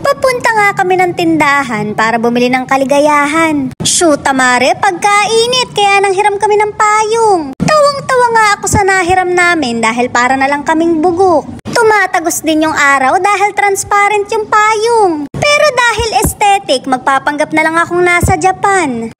Papunta nga kami ng tindahan para bumili ng kaligayahan. Shoot, mare, pagkainit kaya nanghiram kami ng payong. Tawang-tawa nga ako sa nahiram namin dahil para na lang kaming bugok. Tumatagos din yung araw dahil transparent yung payong. Pero dahil aesthetic, magpapanggap na lang akong nasa Japan.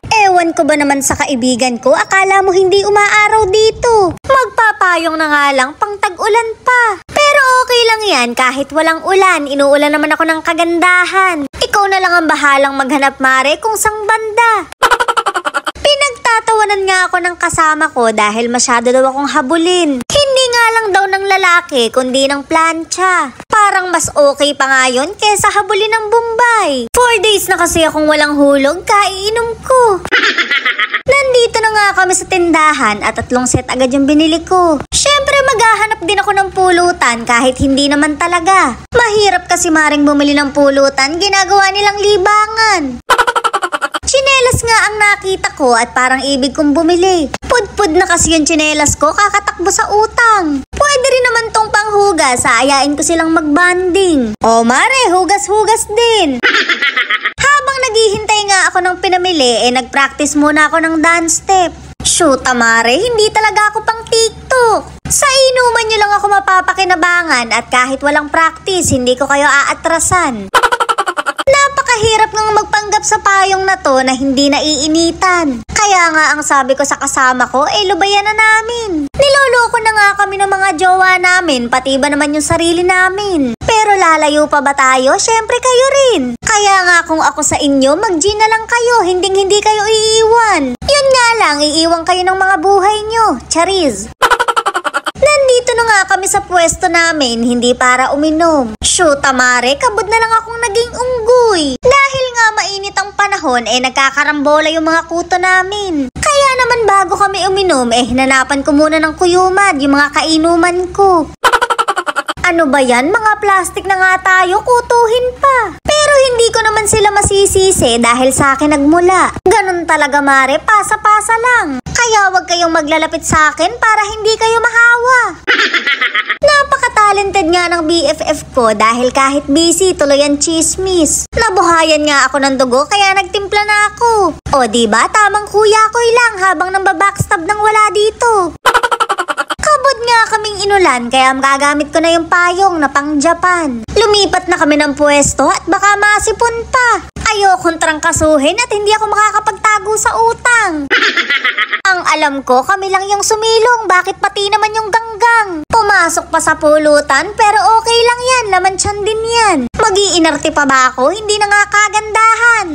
Ewan ko ba naman sa kaibigan ko, akala mo hindi umaaraw dito. Magpapayong na nga lang, pang tag-ulan pa. Pero okay lang yan, kahit walang ulan, inuulan naman ako ng kagandahan. Ikaw na lang ang bahalang maghanap, mare, kung sang banda. Pinagtatawanan nga ako ng kasama ko dahil masyado daw akong habulin. Hindi nga lang daw ng lalaki, kundi ng plancha. Parang mas okay pa nga yun kesa habulin ng Bombay. 4 days na kasi akong walang hulog, kaiinom ko. Nandito na nga kami sa tindahan at 3 set agad yung binili ko. Syempre maghahanap din ako ng pulutan kahit hindi naman talaga. Mahirap kasi maring bumili ng pulutan, ginagawa nilang libangan. Tsinelas nga ang nakita ko at parang ibig kong bumili. Pudpud na kasi yung tsinelas ko, kakatakbo sa utang. Pwede rin naman tong panghugas, aayain ko silang magbanding. O mare, hugas-hugas din. Habang naghihintay nga ako ng pinamili, nagpractice muna ako ng dance step. Shoot, mare, hindi talaga ako pang TikTok. Sa inuman nyo lang ako mapapakinabangan at kahit walang practice, hindi ko kayo aatrasan. Napakahirap ng magpanggap sa payong na to na hindi naiinitan. Kaya nga ang sabi ko sa kasama ko, lubayan na namin. Niloloko na nga kami ng mga jowa namin, pati ba naman yung sarili namin. Pero lalayo pa ba tayo? Syempre kayo rin. Kaya nga kung ako sa inyo, mag-G na lang kayo, hindi kayo iiwan. Yun nga lang, iiwan kayo ng mga buhay nyo. Chariz. Nandito na nga kami sa pwesto namin, hindi para uminom. Shoot, mare, kabod na lang akong naging unggoy. Dahil nga mainit ang panahon, nagkakarambola yung mga kuto namin. Kaya naman bago kami uminom, hinanapan ko muna ng kuyumad, yung mga kainuman ko. Ano ba yan? Mga plastic na nga tayo, kutuhin pa. Pero hindi ko naman sila masisisi dahil sa akin nagmula. Ganun talaga, mare, pasa-pasa lang. Kaya wag kayong maglalapit sa akin para hindi kayo mahawa. Napaka-talented nga ng BFF ko dahil kahit busy, tuloy ang chismis. Nabuhayan nga ako ng dugo kaya nagtimpla na ako. O diba, tamang kuya-koy lang habang nambabackstab nang wala dito. Kabod nga kaming inulan kaya magagamit ko na yung payong na pang Japan. Lumipat na kami ng pwesto at baka masipon pa. Ayokong trangkasuhin at hindi ako makakapagtago sa utang. Ang alam ko, kami lang yung sumilong, bakit pati naman yung ganggang? Pumasok pa sa pulutan pero okay lang yan, laman tiyan din yan. Mag-iinarte pa ba ako? Hindi na nga kagandahan.